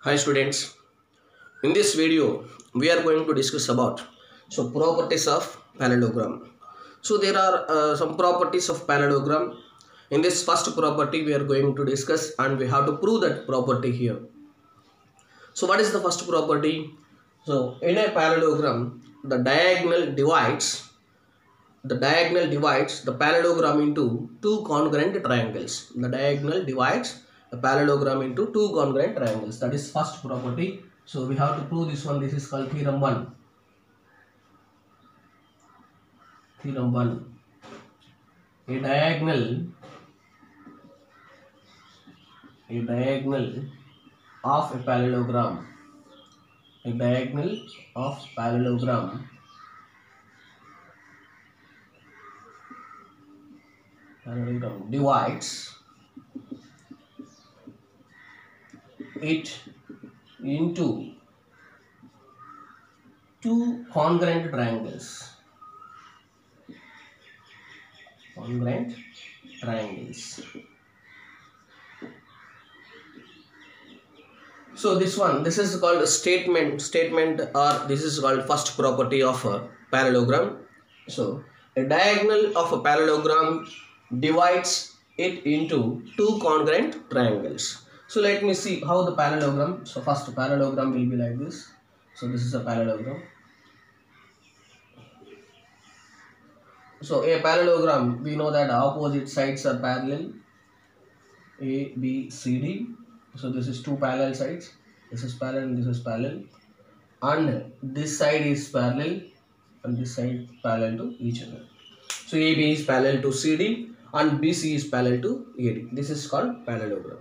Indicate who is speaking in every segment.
Speaker 1: Hi students, in this video we are going to discuss about properties of parallelogram. So there are some properties of parallelogram. In this first property we are going to discuss and we have to prove that property here. So what is the first property? So in a parallelogram the diagonal divides the parallelogram into two congruent triangles. The diagonal divides the parallelogram into two congruent triangles. That is first property. So we have to prove this one. This is called theorem 1. Theorem 1. A diagonal of a parallelogram. A diagonal of parallelogram divides it into two congruent triangles. So this is called a statement, or this is called first property of a parallelogram. So a diagonal of a parallelogram divides it into two congruent triangles. So let me see how the parallelogram. So first parallelogram will be like this. So this is a parallelogram. So a parallelogram, we know that opposite sides are parallel, A, B, C, D. So this is two parallel sides. This is parallel and this is parallel. And this side is parallel and this side parallel to each other. So AB is parallel to CD and BC is parallel to AD. This is called parallelogram.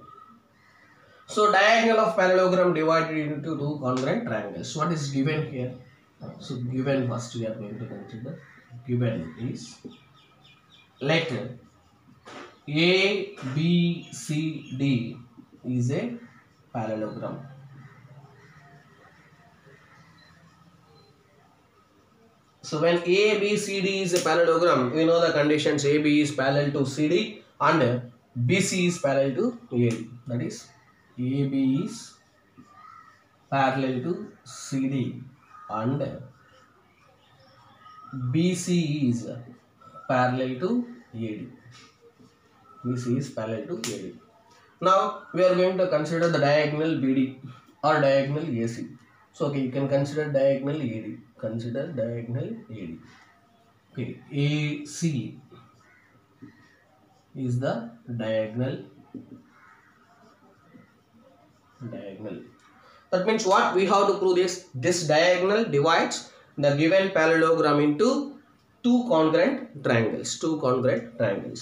Speaker 1: So diagonal of parallelogram divided into two congruent triangles. What is given here? So given, first we are going to consider. Given is, let A, B, C, D is a parallelogram. So when A, B, C, D is a parallelogram, we know the conditions. AB is parallel to CD and BC is parallel to AD. That is, AB is parallel to CD and BC is parallel to AD. BC is parallel to AD. Now we are going to consider the diagonal BD or diagonal AC. So okay, you can consider diagonal AD. Consider diagonal AD. Okay, AC is the diagonal. That means what we have to prove is this diagonal divides the given parallelogram into two congruent triangles.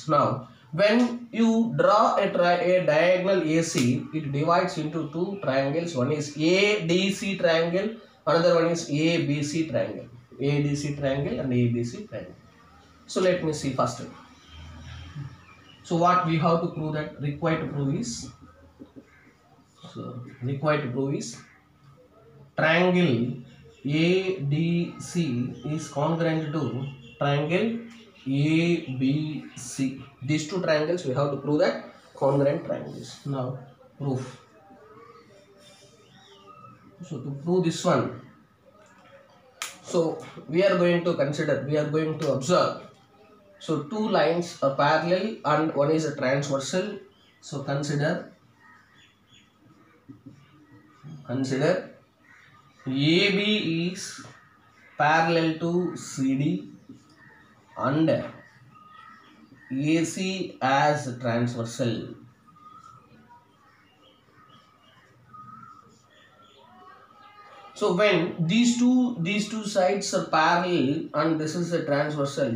Speaker 1: Now when you draw a diagonal AC, it divides into two triangles. One is ADC triangle, another one is ABC triangle. ADC triangle and ABC triangle. So let me see first. So what we have to prove, that required to prove is, triangle ADC is congruent to triangle ABC. These two triangles we have to prove that congruent triangles. Now proof. So to prove this one, so we are going to observe. So two lines are parallel and one is a transversal. So consider AB is parallel to CD and AC as transversal. So when these two sides are parallel and this is a transversal,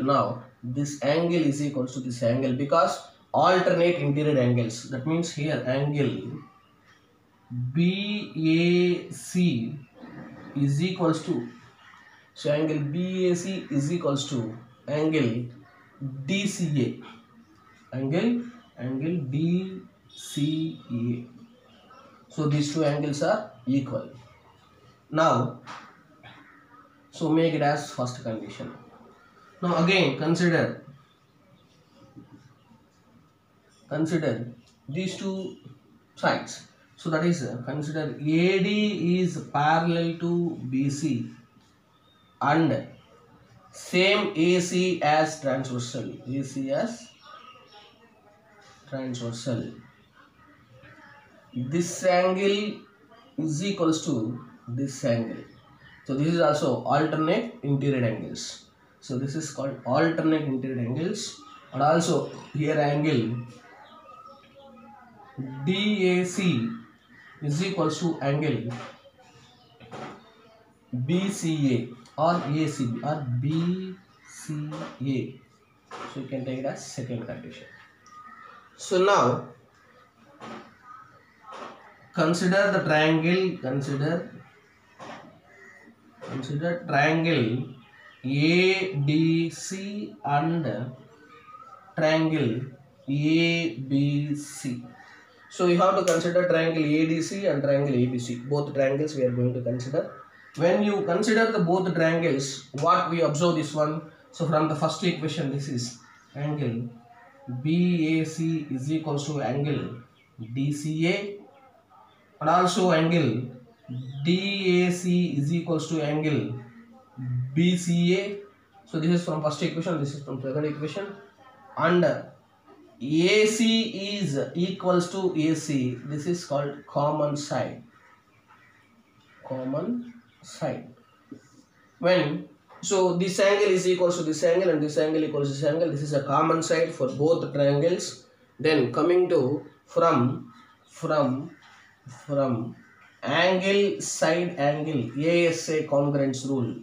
Speaker 1: now this angle is equal to this angle because alternate interior angles. That means here angle BAC is equals to, so angle BAC is equals to angle DCA. Angle DCA. So these two angles are equal. Now, so make it as first condition. Now again consider these two sides. So that is consider AD is parallel to BC and same AC as transversal. AC as transversal. This angle is equals to this angle. So this is also alternate interior angles. So this is called alternate interior angles, and also here angle DAC is equals to angle BCA or ACB or BCA. So you can take it as second condition. So now consider the triangle, consider triangle ADC and triangle ABC. So you have to consider triangle ADC and triangle ABC. Both triangles we are going to consider. When you consider the both triangles, what we observe this one. So from the first equation, this is angle BAC is equals to angle DCA, and also angle DAC is equals to angle BCA. So this is from first equation, this is from second equation, and AC is equals to AC. This is called common side. Common side. When so this angle is equals to this angle and this angle equals to this angle. This is a common side for both triangles. Then coming to from angle side angle, ASA congruence rule.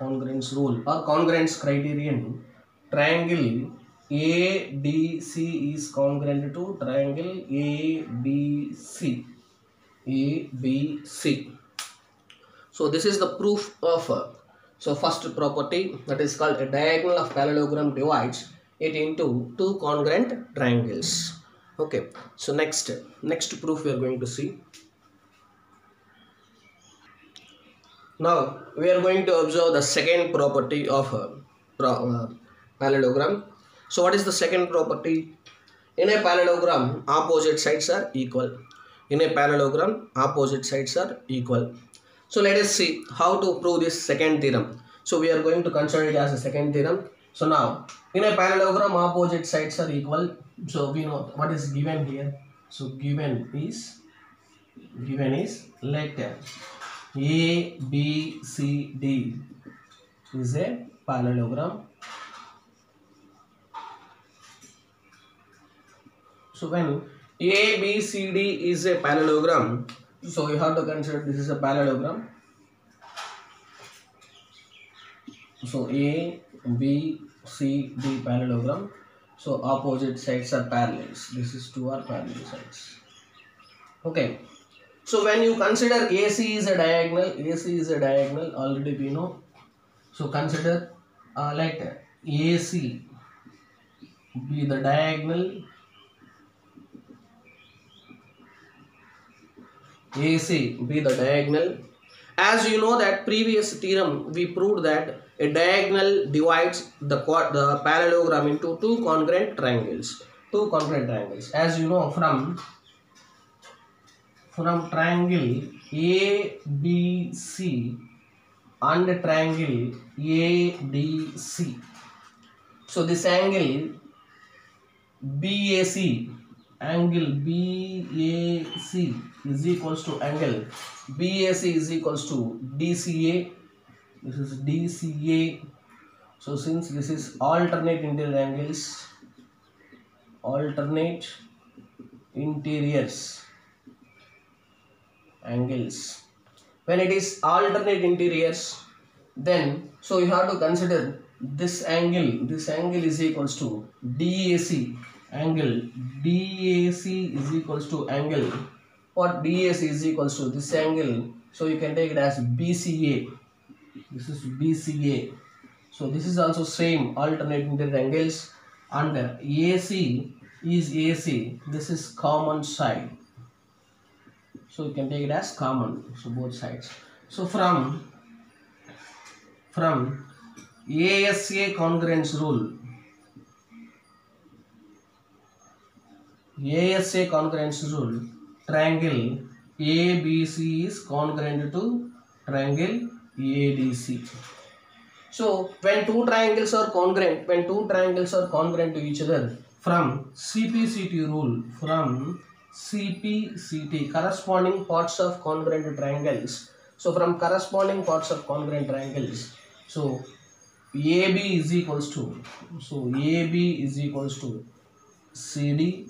Speaker 1: Congruence rule or congruence criterion. Triangle ADC is congruent to triangle ABC. So this is the proof of so first property, that is called a diagonal of parallelogram divides it into two congruent triangles. Okay, so next proof we are going to see. Now we are going to observe the second property of parallelogram. So what is the second property? In a parallelogram, opposite sides are equal. In a parallelogram, opposite sides are equal. So let us see how to prove this second theorem. So we are going to consider it as a second theorem. So now in a parallelogram, opposite sides are equal. So we know what is given here. So given is let A, B, C, D is a parallelogram. So when A, B, C, D is a parallelogram, so you have to consider this is a parallelogram. So A, B, C, D parallelogram. So opposite sides are parallels. This is two are parallel sides. Okay. So when you consider AC is a diagonal, already we know. So consider let AC be the diagonal, AC be the diagonal. As you know that previous theorem we proved that a diagonal divides the parallelogram into two congruent triangles. As you know from triangle ABC and triangle ADC. So this angle BAC is equals to angle BAC is equals to DCA. This is DCA. So since this is alternate interior angles, alternate interiors angles, when it is alternate interiors, then so you have to consider this angle is equals to DAC. Angle DAC is equals to angle, what DAC is equals to this angle, so you can take it as BCA. This is BCA. So this is also same alternate interior angles, and AC is AC. This is common side. So you can take it as common. So both sides. So from ASA congruence rule, ASA congruence rule, triangle ABC is congruent to triangle ADC. So when two triangles are congruent, to each other, from CPCT rule, corresponding parts of congruent triangles. So from corresponding parts of congruent triangles, so AB is equals to, CD,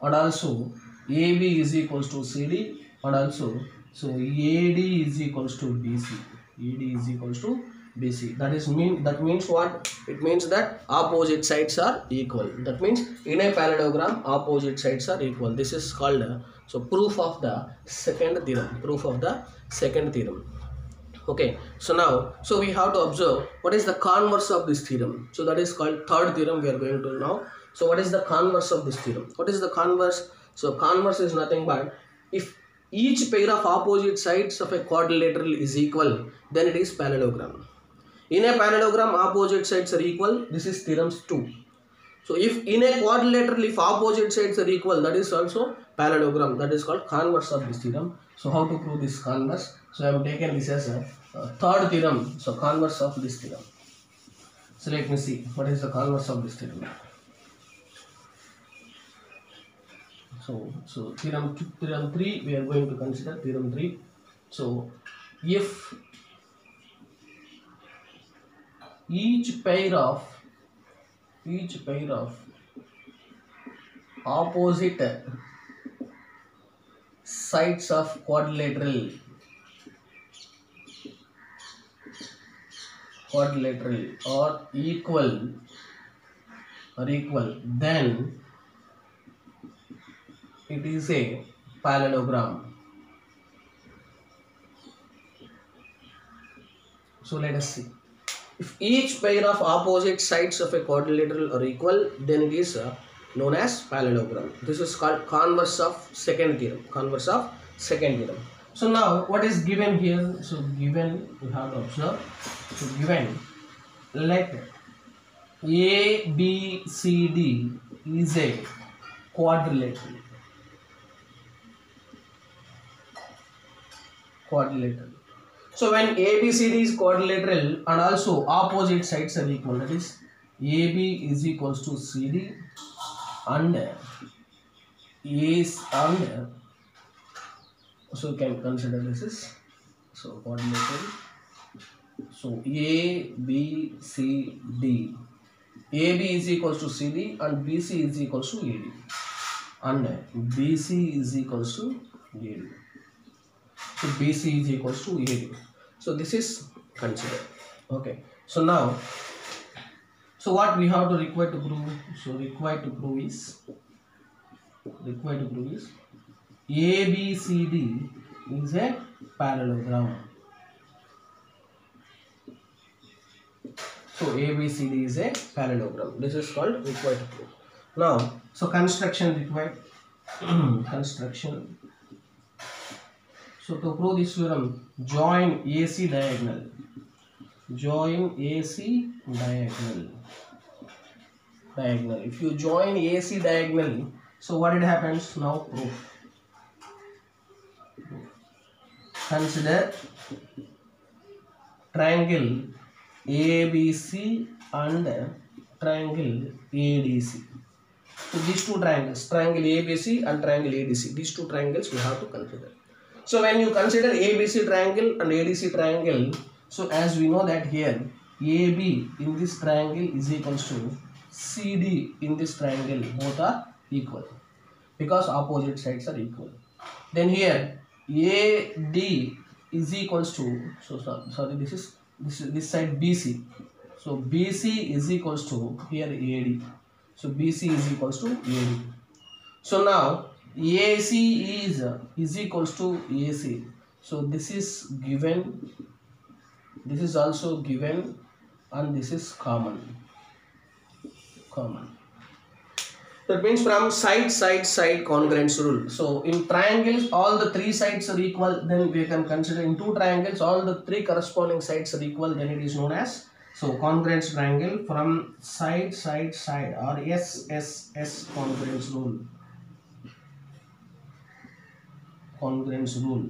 Speaker 1: and also AB is equals to CD, and also so AD is equals to BC. That means what? It means that opposite sides are equal. That means in a parallelogram opposite sides are equal. This is called so proof of the second theorem. Okay, so now we have to observe what is the converse of this theorem. So that is called third theorem we are going to now. So what is the converse of this theorem? What is the converse? So converse is nothing but if each pair of opposite sides of a quadrilateral is equal, then it is parallelogram. In a parallelogram opposite sides are equal, this is theorem 2. So if in a quadrilateral if opposite sides are equal, that is also parallelogram. That is called converse of this theorem. So how to prove this converse? So I have taken this as a third theorem. So converse of this theorem. So let me see what is the converse of this theorem. So theorem 3 we are going to consider theorem 3. So if each pair of opposite sides of quadrilateral are equal, then it is a parallelogram. So let us see. If each pair of opposite sides of a quadrilateral are equal, then it is known as parallelogram. This is called converse of second theorem. So now what is given here? So given, we have to observe. So given, let ABCD is a quadrilateral. So when ABCD is quadrilateral and also opposite sides are equal, that is AB is equals to CD and so you can consider this is so quadrilateral. So ABCD, AB is equals to CD and BC is equals to AD and BC is equals to AD. So BC is equals to AD. So this is considered. Okay. So now, so what we have to require to prove? So required to prove is ABCD is a parallelogram. So ABCD is a parallelogram. This is called required to prove. Now, so construction required. Construction. So to prove this theorem, join AC diagonal. If you join AC diagonally, so what it happens? Now proof. Consider triangle ABC and triangle ADC. So these two triangles, triangle ABC and triangle ADC, these two triangles we have to consider. So when you consider ABC triangle and ADC triangle, so as we know that here AB in this triangle is equals to CD in this triangle, both are equal because opposite sides are equal. Then here AD is equals to, so sorry, this side BC. So BC is equals to here AD. So BC is equals to AD. So now AC is equals to AC. So this is given, this is also given, and this is common. That means from side congruence rule. So in triangles all the three sides are equal, then we can consider in two triangles all the three corresponding sides are equal, then it is known as so congruence triangle from side or SSS congruence rule. congruence rule.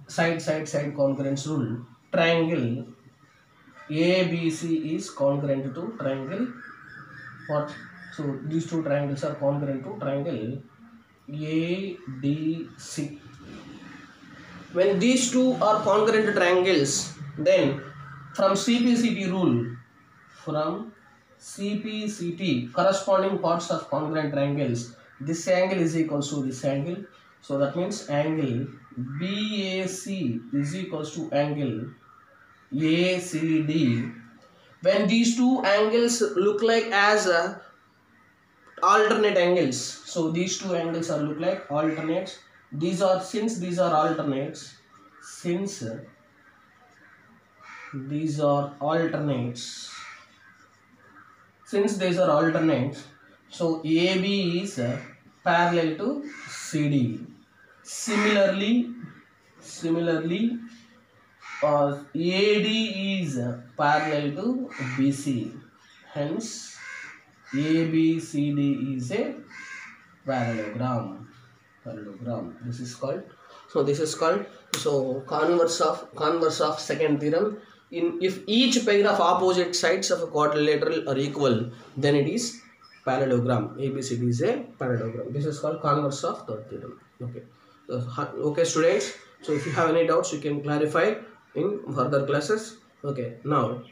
Speaker 1: Side congruence rule. Triangle ABC is congruent to triangle what? So these two triangles are congruent to triangle ADC. When these two are congruent triangles, then from CPCT rule, corresponding parts of congruent triangles, this angle is equals to this angle. So that means angle BAC is equals to angle ACD. When these two angles look like as alternate angles, so these two angles are look like alternates. Since these are alternates, so AB is parallel to CD. Similarly, AD is parallel to BC. Hence, ABCD is a parallelogram. This is called converse of second theorem. If each pair of opposite sides of a quadrilateral are equal, then it is parallelogram. ABCD is a parallelogram. This is called converse of third theorem. Okay, students. So if you have any doubts, you can clarify in further classes. Okay, now